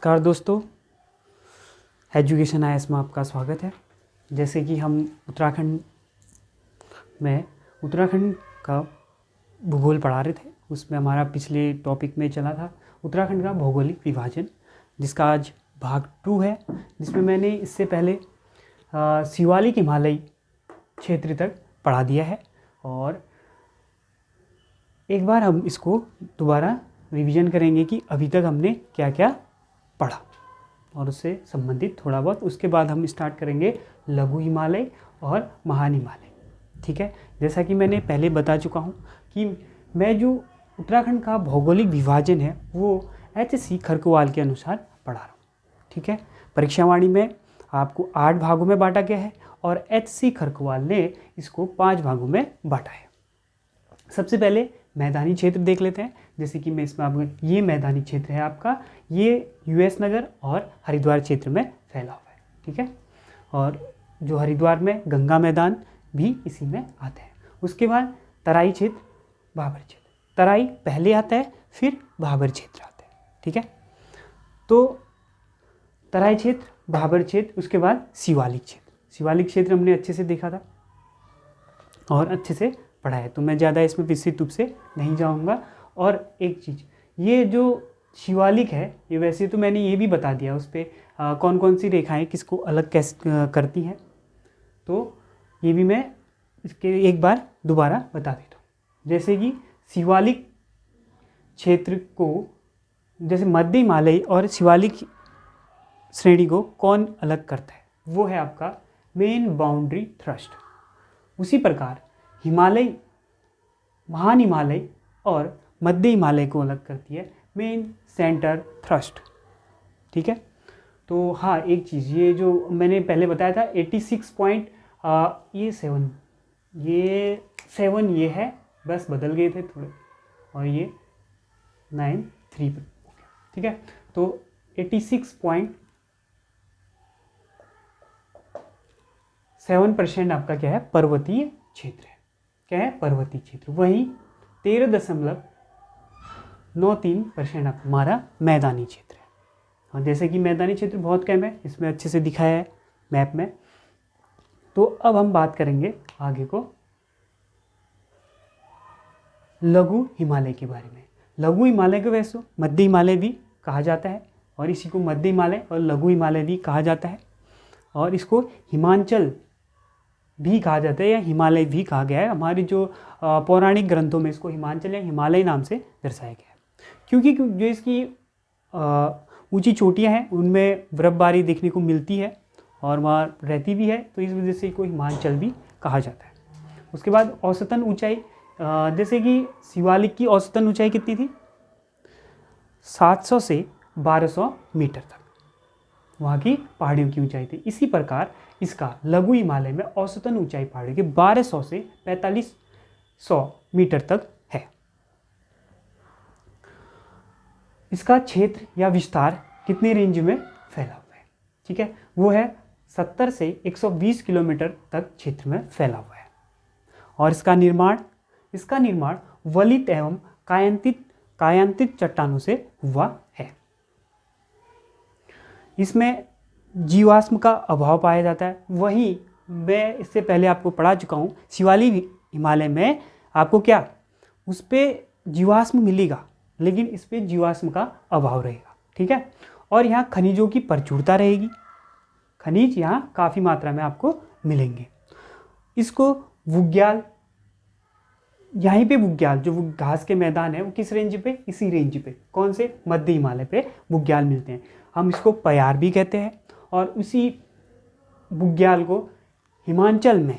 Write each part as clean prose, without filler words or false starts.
नमस्कार दोस्तों, education IAS में आपका स्वागत है। जैसे कि हम उत्तराखंड का भूगोल पढ़ा रहे थे, उसमें हमारा पिछले टॉपिक में चला था उत्तराखंड का भौगोलिक विभाजन, जिसका आज भाग 2 है, जिसमें मैंने इससे पहले शिवालिक हिमालयी क्षेत्र तक पढ़ा दिया है और एक बार हम इसको दोबारा रिवीजन करेंगे कि अभी तक हमने क्या क्या पढ़ा और उससे संबंधित थोड़ा बहुत। उसके बाद हम स्टार्ट करेंगे लघु हिमालय और महान हिमालय। ठीक है, जैसा कि मैंने पहले बता चुका हूँ कि मैं जो उत्तराखंड का भौगोलिक विभाजन है वो HC खरकवाल के अनुसार पढ़ा रहा हूँ। ठीक है, परीक्षावाणी में आपको 8 भागों में बांटा गया है और HC खरकवाल ने इसको 5 भागों में बांटा है। सबसे पहले मैदानी क्षेत्र देख लेते हैं। जैसे कि मैं इसमें आपको, ये मैदानी क्षेत्र है आपका, ये US नगर और हरिद्वार क्षेत्र में फैला हुआ है। ठीक है, और जो हरिद्वार में गंगा मैदान भी इसी में आते हैं। उसके बाद तराई क्षेत्र, भाबर क्षेत्र। तराई पहले आता है, फिर भाबर क्षेत्र आता है। ठीक है, तो तराई क्षेत्र, भाबर क्षेत्र, उसके बाद शिवालिक क्षेत्र। शिवालिक क्षेत्र हमने अच्छे से देखा था और अच्छे से पढ़ा है, तो मैं ज़्यादा इसमें विस्तृत रूप से नहीं जाऊंगा। और एक चीज़, ये जो शिवालिक है, ये वैसे तो मैंने ये भी बता दिया उस पर कौन कौन सी रेखाएं किसको अलग कैसे करती हैं, तो ये भी मैं इसके एक बार दोबारा बता देता हूँ। जैसे कि शिवालिक क्षेत्र को, जैसे मध्य हिमालय और शिवालिक श्रेणी को कौन अलग करता है, वो है आपका मेन बाउंड्री थ्रस्ट। उसी प्रकार हिमालय, महान हिमालय और मध्य हिमालय को अलग करती है मेन सेंटर थ्रस्ट। ठीक है, तो हाँ एक चीज़, ये जो मैंने पहले बताया था 86 पॉइंट, ये 7 ये है, बस बदल गए थे थोड़े, और ये 93 पर। ठीक है, तो 86.7% आपका क्या है, पर्वतीय क्षेत्र है। क्या है, पर्वतीय क्षेत्र। वहीं 13.93% हमारा मैदानी क्षेत्र है। और जैसे कि मैदानी क्षेत्र बहुत कम है, इसमें अच्छे से दिखाया है मैप में। तो अब हम बात करेंगे आगे को लघु हिमालय के बारे में। लघु हिमालय को वैसे मध्य हिमालय भी कहा जाता है और इसी को मध्य हिमालय और लघु हिमालय भी कहा जाता है, और इसको हिमांचल भी कहा जाता है या हिमालय भी कहा गया है। हमारी जो पौराणिक ग्रंथों में इसको हिमांचल या हिमालय नाम से दर्शाया गया है, क्योंकि जो इसकी ऊंची चोटियां हैं उनमें बर्फबारी देखने को मिलती है और वहाँ रहती भी है, तो इस वजह से इसको हिमांचल भी कहा जाता है। उसके बाद औसतन ऊंचाई, जैसे कि शिवालिक की औसतन ऊंचाई कितनी थी, 700 से 1200 मीटर तक वहाँ की पहाड़ियों की ऊंचाई थी। इसी प्रकार इसका लघु हिमालय में औसतन ऊंचाई पहाड़ियों की 1200 से 4500 मीटर तक है। इसका क्षेत्र या विस्तार कितने रेंज में फैला हुआ है, ठीक है, वो है 70 से 120 किलोमीटर तक क्षेत्र में फैला हुआ है। और इसका निर्माण वलित एवं कायांतित चट्टानों से हुआ है। इसमें जीवाश्म का अभाव पाया जाता है। वहीं मैं इससे पहले आपको पढ़ा चुका हूँ, शिवालिक हिमालय में आपको क्या, उस पर जीवाश्म मिलेगा, लेकिन इस पर जीवाश्म का अभाव रहेगा। ठीक है, और यहाँ खनिजों की प्रचुरता रहेगी, खनिज यहाँ काफ़ी मात्रा में आपको मिलेंगे। इसको बुग्याल, यहीं पे बुग्याल, जो घास के मैदान है वो किस रेंज पे, इसी रेंज पे, कौन से, मध्य हिमालय पे बुग्याल मिलते हैं। हम इसको पयार भी कहते हैं, और उसी बुग्याल को हिमांचल में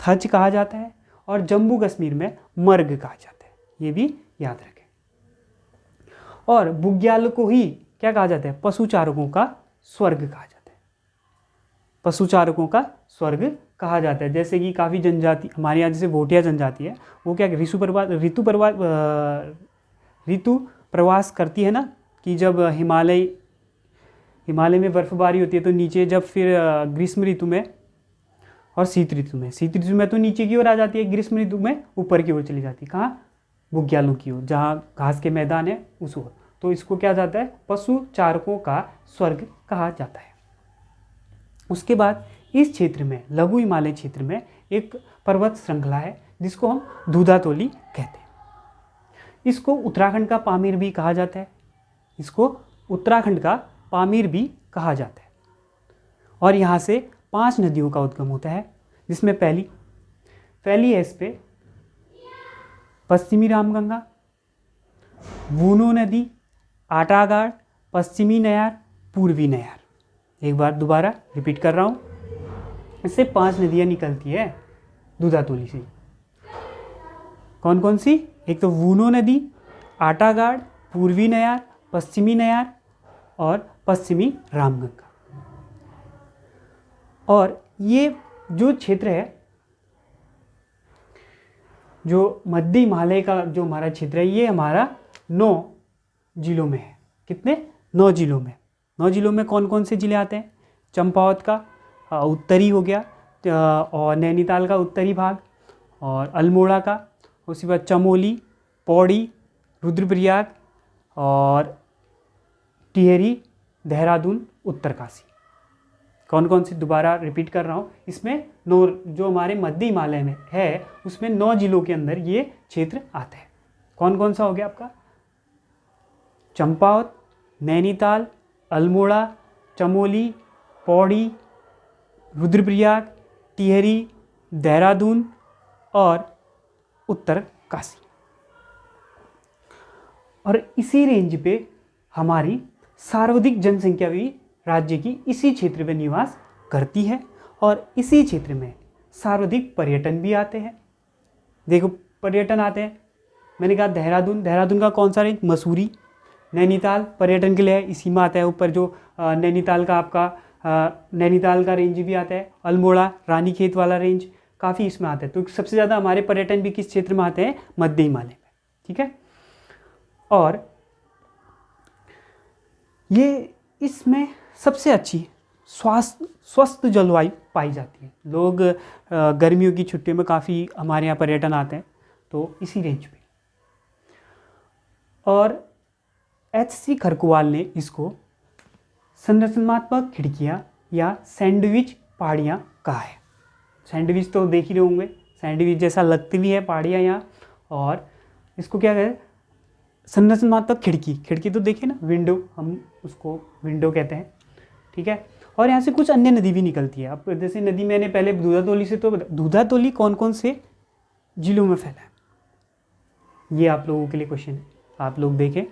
थच कहा जाता है और जम्मू कश्मीर में मर्ग कहा जाता है, ये भी याद रखें। और बुग्याल को ही क्या कहा जाता है, पशुचारकों का स्वर्ग कहा जाता है, पशुचारकों का स्वर्ग कहा जाता है। जैसे कि काफ़ी जनजाति हमारे यहाँ, जैसे भोटिया जनजाति है, वो क्या ऋतु प्रवास करती है ना, कि जब हिमालय में बर्फबारी होती है तो नीचे, जब फिर ग्रीष्म ऋतु में और शीत ऋतु में तो नीचे की ओर आ जाती है, ग्रीष्म ऋतु में ऊपर की ओर चली जाती है। कहाँ, बुग्यालों की ओर, जहाँ घास के मैदान है उस ओर। तो इसको क्या जाता है, पशु चारकों का स्वर्ग कहा जाता है। उसके बाद इस क्षेत्र में, लघु हिमालय क्षेत्र में, एक पर्वत श्रृंखला है जिसको हम दूधातोली कहते हैं। इसको उत्तराखंड का पामीर भी कहा जाता है, इसको उत्तराखंड का पामीर भी कहा जाता है। और यहाँ से 5 नदियों का उद्गम होता है, जिसमें पहली है इस पे पश्चिमी रामगंगा, वूनो नदी, आटागाड़, पश्चिमी नयार, पूर्वी नयार। एक बार दोबारा रिपीट कर रहा हूँ, इससे 5 नदियाँ निकलती है दूधातोली से। कौन कौन सी? एक तो वूनो नदी, आटागाड़, पूर्वी नयार, पश्चिमी नयार और पश्चिमी रामगंगा। और ये जो क्षेत्र है, जो मध्य हिमालय का जो हमारा क्षेत्र है, ये हमारा 9 जिलों में है। कितने? 9 जिलों में। 9 जिलों में कौन कौन से ज़िले आते हैं? चंपावत का उत्तरी हो गया, और नैनीताल का उत्तरी भाग, और अल्मोड़ा का, उसके बाद चमोली, पौड़ी, रुद्रप्रयाग और टिहरी, देहरादून, उत्तरकाशी। कौन कौन से? दोबारा रिपीट कर रहा हूँ, इसमें 9 जो हमारे मध्य हिमालय में है उसमें 9 जिलों के अंदर ये क्षेत्र आता है। कौन कौन सा हो गया आपका? चंपावत, नैनीताल, अल्मोड़ा, चमोली, पौड़ी, रुद्रप्रयाग, टिहरी, देहरादून और उत्तरकाशी। और इसी रेंज पे हमारी सर्वाधिक जनसंख्या भी राज्य की इसी क्षेत्र में निवास करती है, और इसी क्षेत्र में सर्वाधिक पर्यटन भी आते हैं। देखो पर्यटन आते हैं, मैंने कहा देहरादून का कौन सा रेंज? मसूरी। नैनीताल पर्यटन के लिए है, इसी में आता है ऊपर जो नैनीताल का आपका नैनीताल का रेंज भी आता है। अल्मोड़ा, रानीखेत वाला रेंज काफ़ी इसमें आता है। तो सबसे ज़्यादा हमारे पर्यटन भी किस क्षेत्र में आते हैं? मध्य हिमालय में। ठीक है। और ये इसमें सबसे अच्छी स्वस्थ जलवायु पाई जाती है। लोग गर्मियों की छुट्टियों में काफ़ी हमारे यहाँ पर्यटन आते हैं, तो इसी रेंज पे। और H.C. खरकुवाल ने इसको संरचनात्मक खिड़कियाँ या सैंडविच पहाड़ियाँ कहा है। सैंडविच तो देख ही रहे होंगे, सैंडविच जैसा लगती भी है पहाड़ियाँ यहाँ। और इसको क्या कहते हैं? संरचनात्मक खिड़की तो देखिए ना, विंडो, हम उसको विंडो कहते हैं। ठीक है। और यहाँ से कुछ अन्य नदी भी निकलती है। अब जैसे नदी मैंने पहले दूधातोली से, तो दूधातोली कौन कौन से जिलों में फैला है, ये आप लोगों के लिए क्वेश्चन है, आप लोग देखें।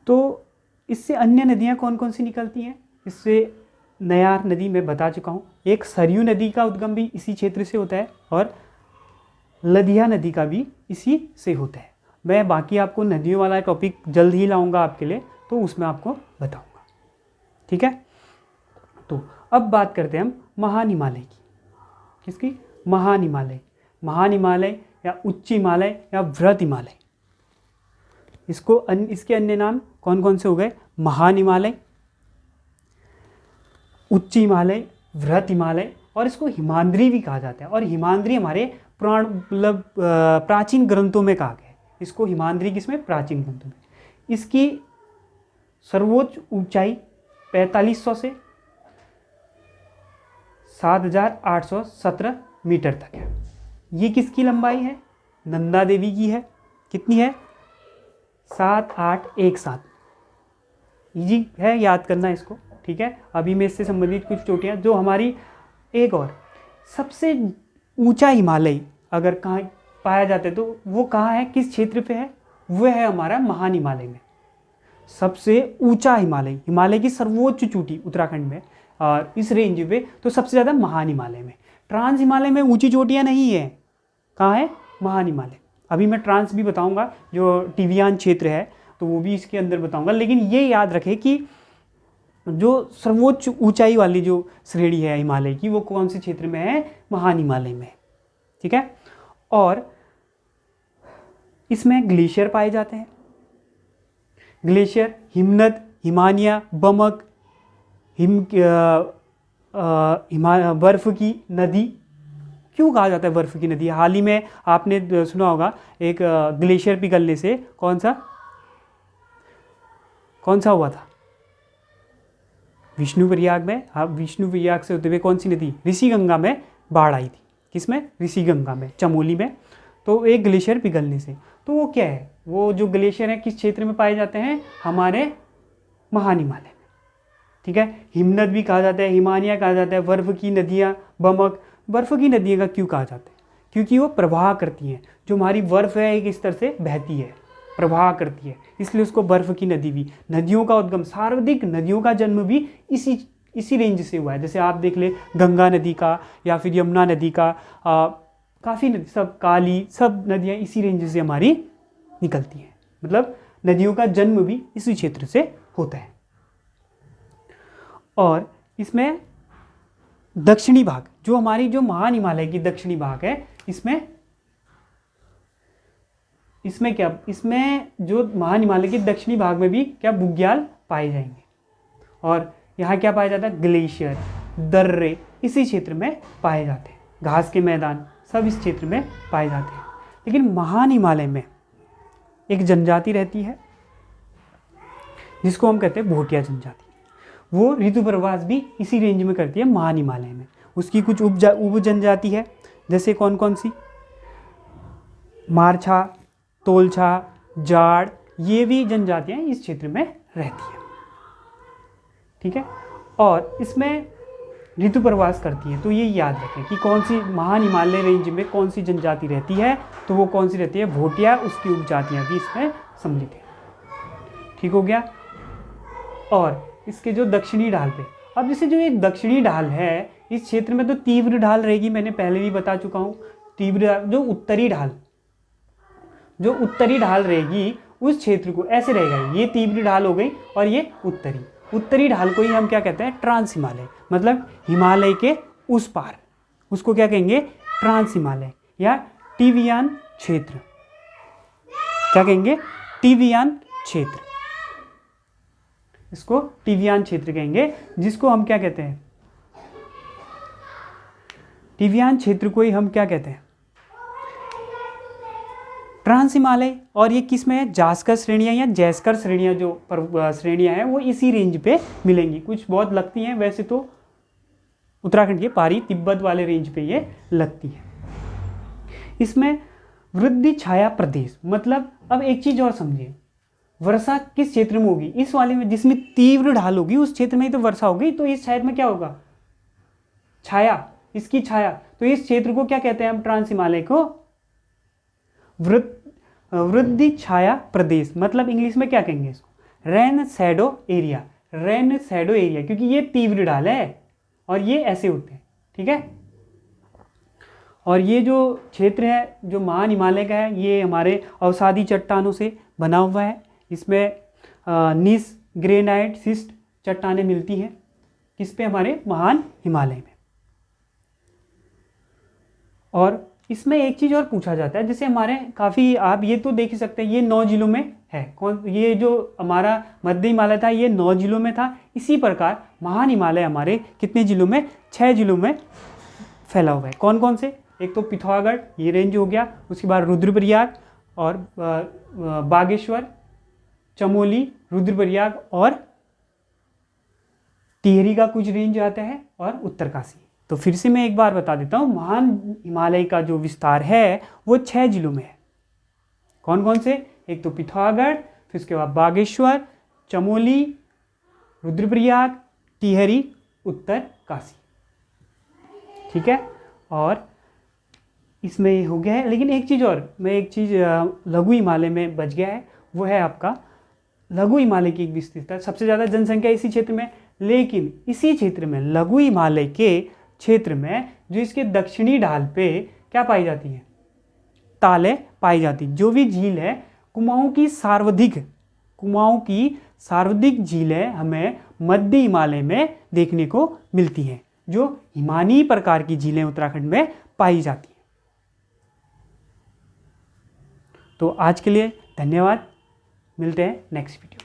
तो इससे अन्य नदियाँ कौन कौन सी निकलती हैं? इससे नयार नदी मैं बता चुका हूँ, एक सरयू नदी का उद्गम भी इसी क्षेत्र से होता है, और लदिया नदी का भी इसी से होता है। मैं बाकी आपको नदियों वाला टॉपिक जल्द ही लाऊंगा आपके लिए, तो उसमें आपको बताऊंगा। ठीक है। तो अब बात करते हैं हम महान हिमालय की। किसकी? महान हिमालय या उच्च हिमालय या वृहत हिमालय। इसके अन्य नाम कौन कौन से हो गए? महान हिमालय, उच्च हिमालय, वृहत हिमालय, और इसको हिमाद्री भी कहा जाता है। और हिमाद्री हमारे प्राचीन ग्रंथों में कहा गया है। इसको हिमाद्री किसमें? प्राचीन ग्रंथों में। इसकी सर्वोच्च ऊंचाई 4500 से 7817 मीटर तक है। ये किसकी लंबाई है? नंदा देवी की है। कितनी है? 7817। इजी है याद करना इसको। ठीक है। अभी मैं इससे संबंधित कुछ चोटियाँ जो हमारी, एक और सबसे ऊंचा हिमालय अगर कहाँ पाया जाता है तो वो कहाँ है, किस क्षेत्र पे है? वो है हमारा महान हिमालय में। सबसे ऊंचा हिमालय की सर्वोच्च चोटी उत्तराखंड में, और इस रेंज पे तो सबसे ज़्यादा महान हिमालय में। ट्रांस हिमालय में ऊंची चोटियाँ नहीं है। कहाँ है? महान हिमालय। अभी मैं ट्रांस भी बताऊंगा, जो टिबियान क्षेत्र है तो वो भी इसके अंदर बताऊंगा। लेकिन ये याद रखें कि जो सर्वोच्च ऊंचाई वाली जो श्रेणी है हिमालय की, वो कौन से क्षेत्र में है? महान हिमालय में। ठीक है। और इसमें ग्लेशियर पाए जाते हैं। ग्लेशियर, हिमनद, हिमानिया, बमक, बर्फ की नदी। क्यों कहा जाता है बर्फ की नदी? हाल ही में आपने सुना होगा एक ग्लेशियर पिघलने से कौन सा कौन सा हुआ था? विष्णुप्रयाग में। अब विष्णुप्रयाग से होते हुए कौन सी नदी? ऋषिगंगा में बाढ़ आई थी। किसमें? ऋषिगंगा में, चमोली में। तो एक ग्लेशियर पिघलने से। तो वो क्या है? वो जो ग्लेशियर है किस क्षेत्र में पाए जाते हैं? हमारे महान हिमालय में। ठीक है, हिमनद भी कहा जाता है, हिमानिया कहा जाता है, बर्फ की नदियाँ, बमक। बर्फ की नदियाँ का क्यों कहा जाता है? क्योंकि वो प्रवाह करती हैं। जो हमारी बर्फ है एक स्तर से बहती है, प्रवाह करती है, इसलिए उसको बर्फ की नदी भी। नदियों का उद्गम, सर्वाधिक नदियों का जन्म भी इसी रेंज से हुआ है। जैसे आप देख ले, गंगा नदी का या फिर यमुना नदी का, काफ़ी नदी, सब काली, सब नदियाँ इसी रेंज से हमारी निकलती हैं। मतलब नदियों का जन्म भी इसी क्षेत्र से होता है। और इसमें दक्षिणी भाग, जो हमारी जो महान हिमालय की दक्षिणी भाग है, इसमें क्या, इसमें जो महान हिमालय के दक्षिणी भाग में भी क्या बुग्याल पाए जाएंगे। और यहाँ क्या पाया जाता है? ग्लेशियर, दर्रे इसी क्षेत्र में पाए जाते हैं। घास के मैदान सब इस क्षेत्र में पाए जाते हैं। लेकिन महान हिमालय में एक जनजाति रहती है जिसको हम कहते हैं भोटिया जनजाति। वो ऋतु प्रवास भी इसी रेंज में करती है महान हिमालय में। उसकी कुछ उप जनजाति है, जैसे कौन कौन सी? मारछा, तोलछा, जाड़, ये भी जनजातियाँ इस क्षेत्र में रहती हैं। ठीक है, और इसमें ऋतु प्रवास करती है। तो ये याद रखें कि कौन सी महान हिमालय रेंज में कौन सी जनजाति रहती है, तो वो कौन सी रहती है? भोटिया। उसकी उपजातियाँ भी इसमें सम्मिलित हैं। ठीक हो गया। और इसके जो दक्षिणी ढाल पे, अब जैसे जो ये दक्षिणी ढाल है, इस क्षेत्र में तो तीव्र ढाल रहेगी, मैंने पहले भी बता चुका हूँ। तीव्र, जो उत्तरी ढाल रहेगी उस क्षेत्र को ऐसे रहेगा, ये तीव्र ढाल हो गई और ये उत्तरी ढाल को ही हम क्या कहते हैं? ट्रांस हिमालय। मतलब हिमालय के उस पार, उसको क्या कहेंगे? ट्रांस हिमालय या टिबियान क्षेत्र। क्या कहेंगे? टिबियान क्षेत्र। इसको टिबियान क्षेत्र कहेंगे, जिसको हम क्या कहते हैं? टिबियान क्षेत्र को ही हम क्या कहते हैं? ट्रांस हिमालय। और ये किस में है? जास्कर श्रेणियाँ या जैस्कर श्रेणियाँ, जो श्रेणियाँ हैं वो इसी रेंज पे मिलेंगी। कुछ बहुत लगती हैं, वैसे तो उत्तराखंड के पारी तिब्बत वाले रेंज पे ये लगती है। इसमें वृद्धि छाया प्रदेश, मतलब अब एक चीज़ और समझिए, वर्षा किस क्षेत्र में होगी? इस वाले में, जिसमें तीव्र ढाल होगी उस क्षेत्र में ही तो वर्षा होगी। तो इस क्षेत्र में क्या होगा? छाया, इसकी छाया। तो इस क्षेत्र को क्या कहते हैं हम? ट्रांस हिमालय को वृद्धि छाया प्रदेश। मतलब इंग्लिश में क्या कहेंगे इसको? Rain shadow area. Rain shadow area, क्योंकि ये तीव्र ढाल है और ये ऐसे होते हैं। ठीक है, और ये जो क्षेत्र है जो महान हिमालय का है, ये हमारे अवसादी चट्टानों से बना हुआ है। इसमें नीस ग्रेनाइट सिस्ट चट्टानें मिलती हैं। किस पे? हमारे महान हिमालय में। और इसमें एक चीज़ और पूछा जाता है, जैसे हमारे काफ़ी, आप ये तो देख ही सकते हैं, ये 9 जिलों में है। कौन? ये जो हमारा मध्य हिमालय था ये 9 जिलों में था। इसी प्रकार महान हिमालय हमारे कितने जिलों में? 6 जिलों में फैला हुआ है। कौन कौन से? एक तो पिथौरागढ़, ये रेंज हो गया। उसके बाद रुद्रप्रयाग और बागेश्वर, चमोली, रुद्रप्रयाग और टिहरी का कुछ रेंज आता है, और उत्तरकाशी। तो फिर से मैं एक बार बता देता हूँ, महान हिमालय का जो विस्तार है वो 6 जिलों में है। कौन कौन से? एक तो पिथौरागढ़, फिर उसके बाद बागेश्वर, चमोली, रुद्रप्रयाग, टिहरी, उत्तरकाशी। ठीक है, और इसमें हो गया है। लेकिन एक चीज़ और, लघु हिमालय में बच गया है, वो है आपका लघु हिमालय की एक विस्तृतता। सबसे ज़्यादा जनसंख्या इसी क्षेत्र में, लेकिन इसी क्षेत्र में लघु हिमालय के क्षेत्र में जो इसके दक्षिणी ढाल पे क्या पाई जाती है? तालें पाई जाती। जो भी झील है, कुमाऊं की सर्वाधिक झीलें हमें मध्य हिमालय में देखने को मिलती हैं, जो हिमानी प्रकार की झीलें उत्तराखंड में पाई जाती हैं। तो आज के लिए धन्यवाद, मिलते हैं नेक्स्ट वीडियो।